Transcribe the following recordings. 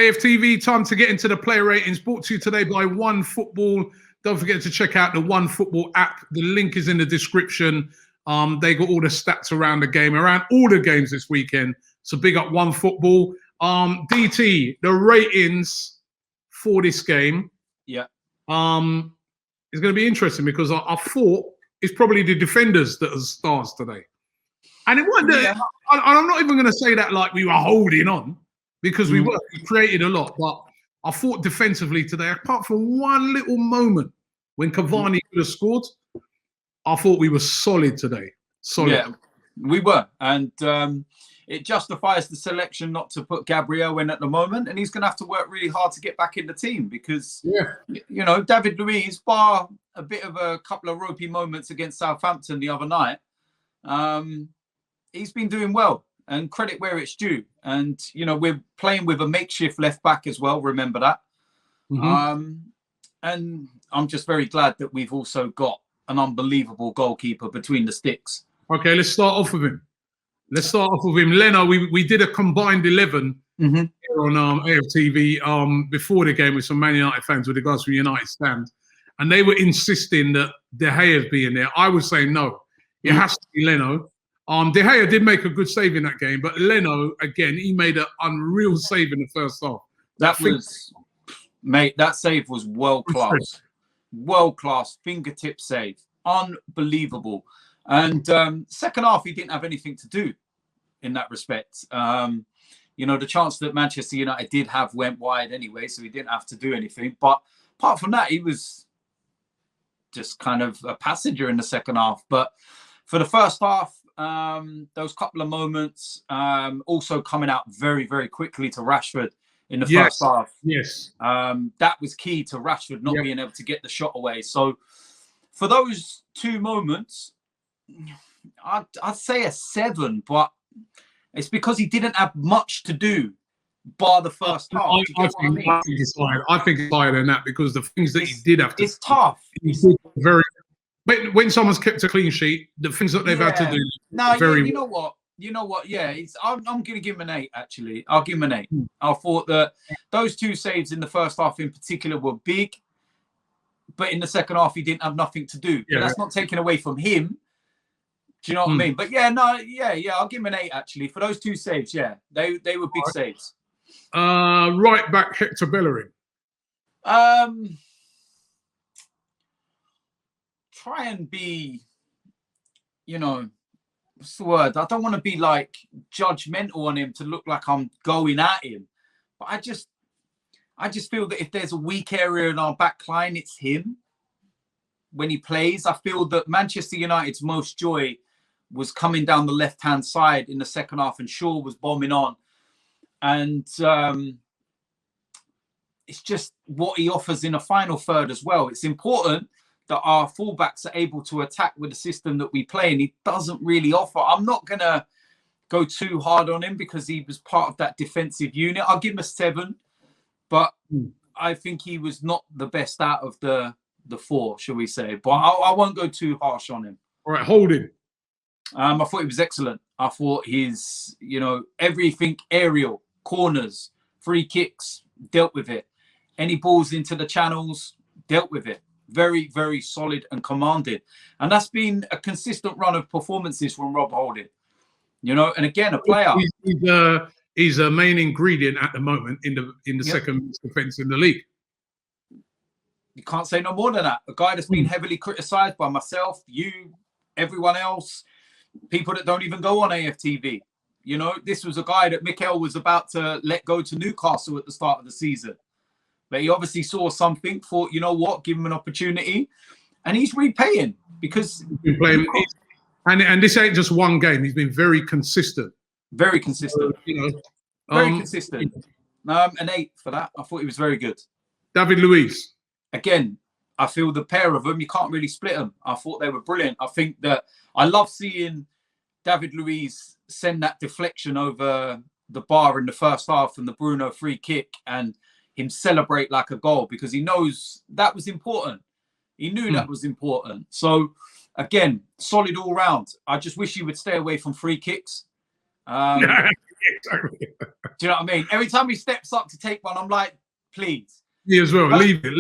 AFTV, time to get into the player ratings, brought to you today by One Football. Don't forget to check out the One Football app. The link is in the description. They got all the stats around the game, around all the games this weekend. So big up One Football. DT, the ratings for this game. Yeah. It's going to be interesting because I thought it's probably the defenders that are stars today. And it wasn't. Yeah. I'm not even going to say that like we were holding on, because we were. We created a lot, but I thought defensively today, apart from one little moment when Cavani could have scored, I thought we were solid today. Solid. Yeah, we were. And it justifies the selection not to put Gabriel in at the moment. And he's going to have to work really hard to get back in the team because, you know, David Luiz, bar a bit of a couple of ropey moments against Southampton the other night, he's been doing well. And credit where it's due. And, you know, we're playing with a makeshift left back as well. Remember that. And I'm just very glad that we've also got an unbelievable goalkeeper between the sticks. Okay, let's start off with him. Leno, we did a combined 11 here on AFTV before the game with some Man United fans, with the guys from United stand. And they were insisting that De Gea being there. I was saying no. It has to be Leno. De Gea did make a good save in that game, but Leno, again, he made an unreal save in the first half. That save was world-class. World-class fingertip save. Unbelievable. And second half, he didn't have anything to do in that respect. You know, the chance that Manchester United did have went wide anyway, so he didn't have to do anything. But apart from that, he was just kind of a passenger in the second half. But for the first half, those couple of moments, also coming out very, very quickly to Rashford in the first half. Yes. That was key to Rashford not being able to get the shot away. So for those two moments, I'd say a 7, but it's because he didn't have much to do bar the first half. I think it's higher than that because the things that he did have to do. It's tough. Very. When someone's kept a clean sheet, the things that they've had to do. No, you know what? Yeah, I'm going to give him an 8, actually. I'll give him an 8. I thought that those two saves in the first half in particular were big, but in the second half, he didn't have nothing to do. But that's not taken away from him. Do you know what I mean? But I'll give him an 8, actually. For those two saves, they were big saves. Right back, Hector Bellerin. Try and be, you know, what's the word? I don't want to be like judgmental on him to look like I'm going at him. But I just feel that if there's a weak area in our back line, it's him. When he plays, I feel that Manchester United's most joy was coming down the left-hand side in the second half and Shaw was bombing on. And it's just what he offers in a final third as well. It's important that our fullbacks are able to attack with the system that we play, and he doesn't really offer. I'm not going to go too hard on him because he was part of that defensive unit. I'll give him a 7, but I think he was not the best out of the 4, shall we say. But I won't go too harsh on him. All right, Holding. I thought he was excellent. I thought his, you know, everything aerial, corners, free kicks, dealt with it. Any balls into the channels, dealt with it. Very, very solid and commanded. And that's been a consistent run of performances from Rob Holding. You know, and again, a player. He's a main ingredient at the moment in the second defence in the league. You can't say no more than that. A guy that's been heavily criticised by myself, you, everyone else, people that don't even go on AFTV. You know, this was a guy that Mikel was about to let go to Newcastle at the start of the season. But he obviously saw something, thought, you know what, give him an opportunity. And he's repaying because... He's been playing, and this ain't just one game. He's been very consistent. Very consistent. Very consistent. An 8 for that. I thought he was very good. David Luiz. Again, I feel the pair of them, you can't really split them. I thought they were brilliant. I think that I love seeing David Luiz send that deflection over the bar in the first half and the Bruno free kick and him celebrate like a goal because he knows that was important. He knew that was important. So, again, solid all round. I just wish he would stay away from free kicks Exactly. Do you know what I mean? Every time he steps up to take one, I'm like, please. Me as well. Leave it.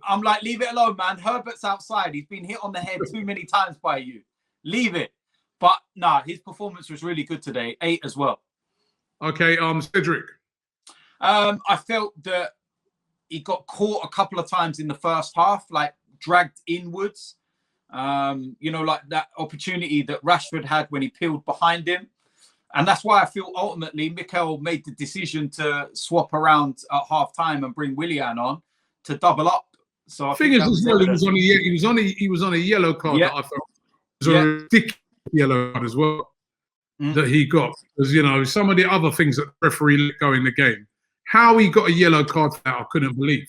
I'm like, leave it alone, man. Herbert's outside. He's been hit on the head too many times by you. Leave it. But nah, his performance was really good today. 8 as well. Okay, Cedric. I felt that he got caught a couple of times in the first half, like dragged inwards. Like that opportunity that Rashford had when he peeled behind him. And that's why I feel ultimately Mikel made the decision to swap around at half time and bring Willian on to double up. So I think as well, he was on a yellow card that I felt was a ridiculous yellow card as well that he got. Because some of the other things that the referee let go in the game, how he got a yellow card for that, I couldn't believe.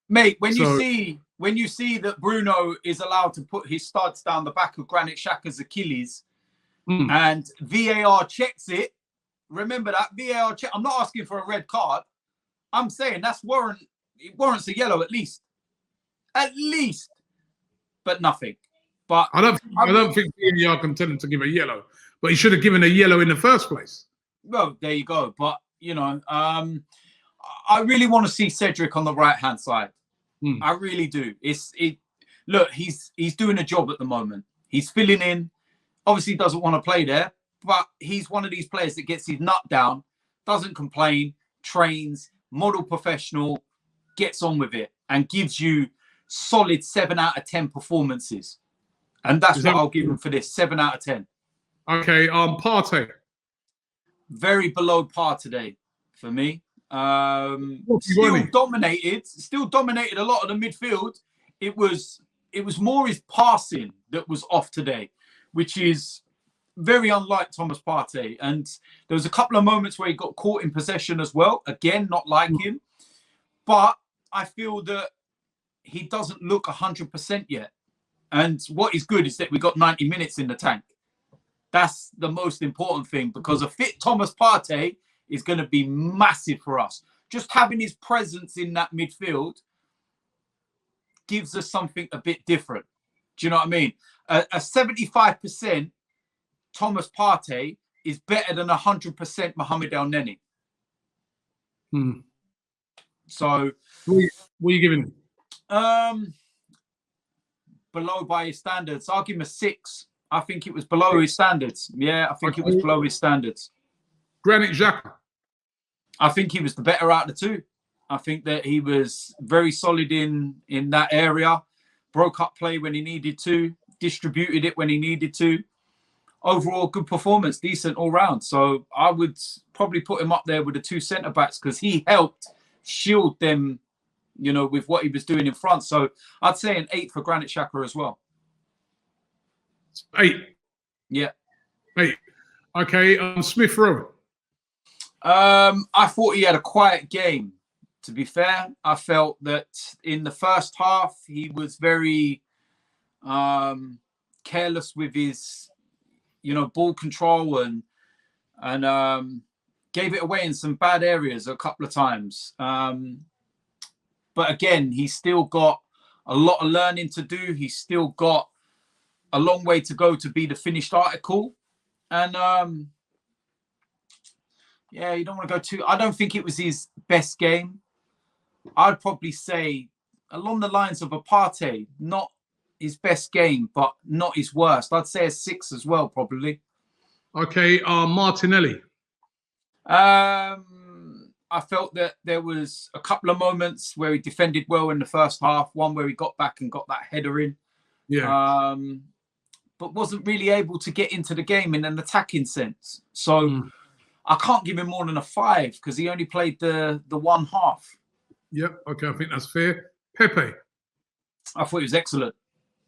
Mate, when you see that Bruno is allowed to put his studs down the back of Granit Xhaka's Achilles. And VAR checks it. Remember that VAR check. I'm not asking for a red card. I'm saying it warrants a yellow at least, but nothing. But I don't think VAR can tell him to give a yellow, but he should have given a yellow in the first place. Well, there you go. But I really want to see Cedric on the right hand side. I really do. Look, he's doing a job at the moment. He's filling in. Obviously doesn't want to play there, but he's one of these players that gets his nut down, doesn't complain, trains, model professional, gets on with it, and gives you solid 7 out of 10 performances. And that's what I'll give him for this, 7 out of 10. Okay, Partey. Very below par today for me. Still dominated a lot of the midfield. It was more his passing that was off today, which is very unlike Thomas Partey. And there was a couple of moments where he got caught in possession as well. Again, not like him. But I feel that he doesn't look 100% yet. And what is good is that we got 90 minutes in the tank. That's the most important thing, because a fit Thomas Partey is going to be massive for us. Just having his presence in that midfield gives us something a bit different. Do you know what I mean? A 75% Thomas Partey is better than 100% Mohamed El Neni. So, what are you giving him? Below by his standards. I'll give him a 6. I think it was below his standards. Yeah, I think it was below his standards. Granit Xhaka. I think he was the better out of the two. I think that he was very solid in that area. Broke up play when he needed to. Distributed it when he needed to. Overall, good performance, decent all round. So I would probably put him up there with the 2 centre backs, because he helped shield them, with what he was doing in front. So I'd say an 8 for Granit Xhaka as well. 8. Yeah. 8. Okay, Smith Rowe. I thought he had a quiet game. To be fair, I felt that in the first half he was very careless with his, ball control and gave it away in some bad areas a couple of times. But again, he's still got a lot of learning to do. He's still got a long way to go to be the finished article. And you don't want to go too. I don't think it was his best game. I'd probably say along the lines of a Partey, not his best game, but not his worst. I'd say a 6 as well, probably. Okay, Martinelli. I felt that there was a couple of moments where he defended well in the first half. One where he got back and got that header in. Yeah. But wasn't really able to get into the game in an attacking sense. So I can't give him more than a 5, because he only played the one half. Yep. Okay, I think that's fair. Pepe. I thought he was excellent.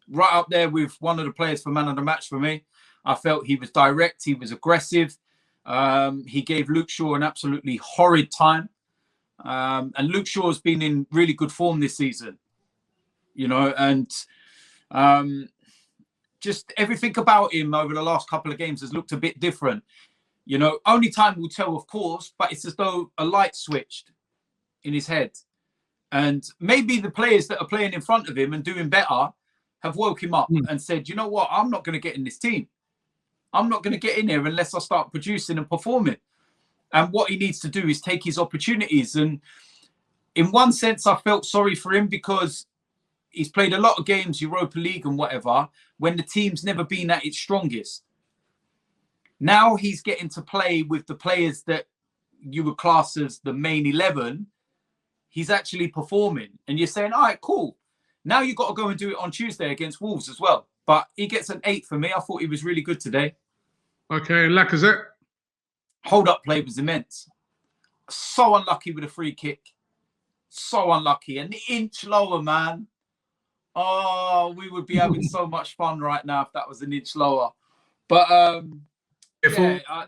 Right up there with one of the players for man of the match for me. I felt he was direct. He was aggressive. He gave Luke Shaw an absolutely horrid time. And Luke Shaw has been in really good form this season. And just everything about him over the last couple of games has looked a bit different. Only time will tell, of course, but it's as though a light switched in his head. And maybe the players that are playing in front of him and doing better have woke him up and said, you know what, I'm not going to get in this team. I'm not going to get in here unless I start producing and performing. And what he needs to do is take his opportunities. And in one sense, I felt sorry for him because he's played a lot of games, Europa League and whatever, when the team's never been at its strongest. Now he's getting to play with the players that you would class as the main 11. He's actually performing. And you're saying, all right, cool. Now you've got to go and do it on Tuesday against Wolves as well. But he gets an 8 for me. I thought he was really good today. Okay, Lacazette? Hold-up play was immense. So unlucky with a free kick. So unlucky. An inch lower, man. Oh, we would be having so much fun right now if that was an inch lower. But yeah,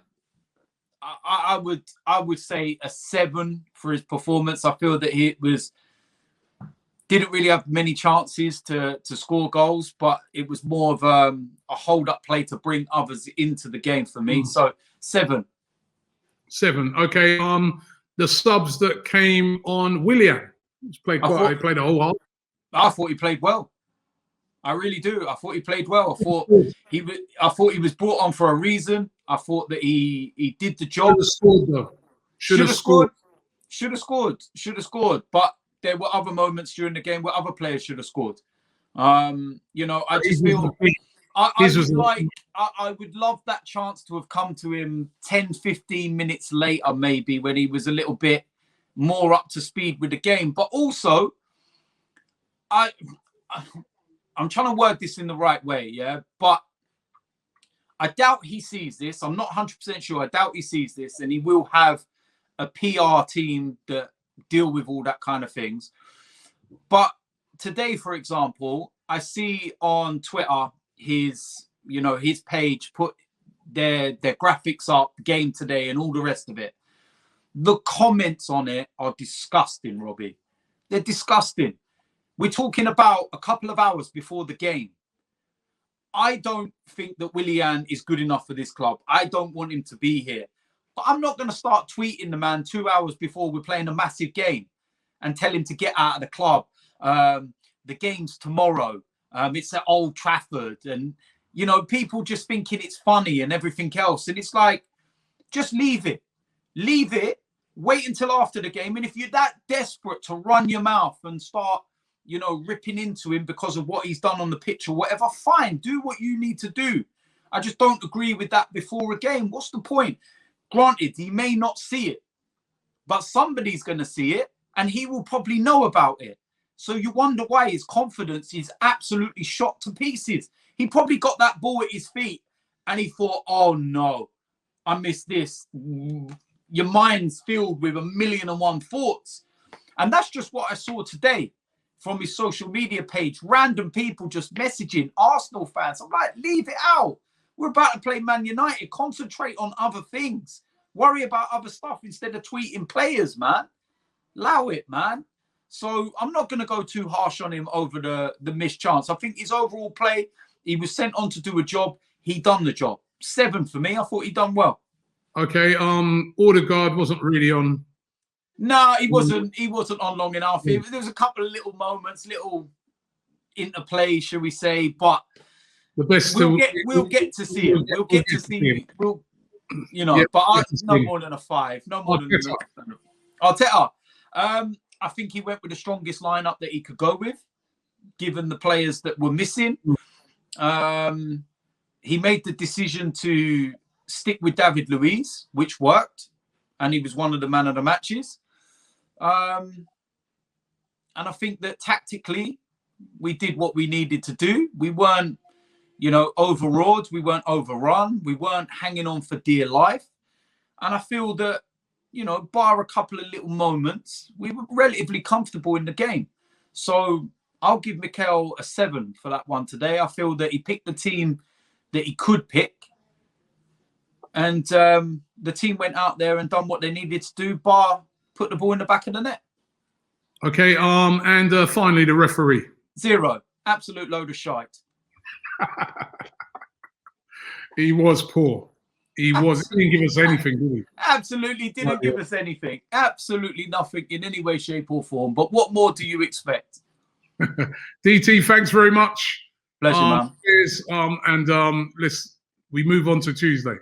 I would say a 7 for his performance. I feel that he didn't really have many chances to score goals, but it was more of a hold-up play to bring others into the game for me. So 7. 7. Okay. The subs that came on, Willian. He played a whole half. I thought he played well. I really do. I thought he played well. I thought he was brought on for a reason. I thought that he did the job. Should have scored. But there were other moments during the game where other players should have scored. You know, I just feel I would love that chance to have come to him 10, 15 minutes later, maybe, when he was a little bit more up to speed with the game. But also, I'm trying to word this in the right way, yeah? But I doubt he sees this. I'm not 100% sure. I doubt he sees this, and he will have a PR team that deal with all that kind of things. But today, for example, I see on Twitter his page put their graphics up, game today, and all the rest of it. The comments on it are disgusting, Robbie. They're disgusting. We're talking about a couple of hours before the game. I don't think that Willian is good enough for this club. I don't want him to be here. But I'm not going to start tweeting the man 2 hours before we're playing a massive game and tell him to get out of the club. The game's tomorrow. It's at Old Trafford. And, you know, people just thinking it's funny and everything else. And it's like, just leave it. Leave it. Wait until after the game. And if you're that desperate to run your mouth and start, you know, ripping into him because of what he's done on the pitch or whatever, fine. Do what you need to do. I just don't agree with that before a game. What's the point? Granted, he may not see it, but somebody's going to see it and he will probably know about it. So you wonder why his confidence is absolutely shot to pieces. He probably got that ball at his feet and he thought, oh no, I missed this. Your mind's filled with 1,000,001 thoughts. And that's just what I saw today from his social media page. Random people just messaging Arsenal fans. I'm like, leave it out. We're about to play Man United. Concentrate on other things. Worry about other stuff instead of tweeting players, man. Allow it, man. So I'm not going to go too harsh on him over the missed chance. I think his overall play, he was sent on to do a job. He done the job. 7 for me. I thought he done well. Okay. Odegaard wasn't really on. No, he wasn't. He wasn't on long enough. There was a couple of little moments, little interplay, shall we say? But the best. We'll get to see him. We'll get to see him. We'll, you know. Yeah, but no more than a 5. No more than a Arteta. I think he went with the strongest lineup that he could go with, given the players that were missing. He made the decision to stick with David Luiz, which worked, and he was one of the man of the matches. And I think that tactically, we did what we needed to do. We weren't, you know, overawed. We weren't overrun. We weren't hanging on for dear life. And I feel that, you know, bar a couple of little moments, we were relatively comfortable in the game. So I'll give Mikel a 7 for that one today. I feel that he picked the team that he could pick. And the team went out there and done what they needed to do, bar put the ball in the back of the net. Okay, and finally, the referee. 0. Absolute load of shite. He was poor. He didn't give us anything, did he? Absolutely didn't give us anything. Absolutely nothing in any way, shape, or form. But what more do you expect? DT, thanks very much. Pleasure, man. Cheers. And let's we move on to Tuesday.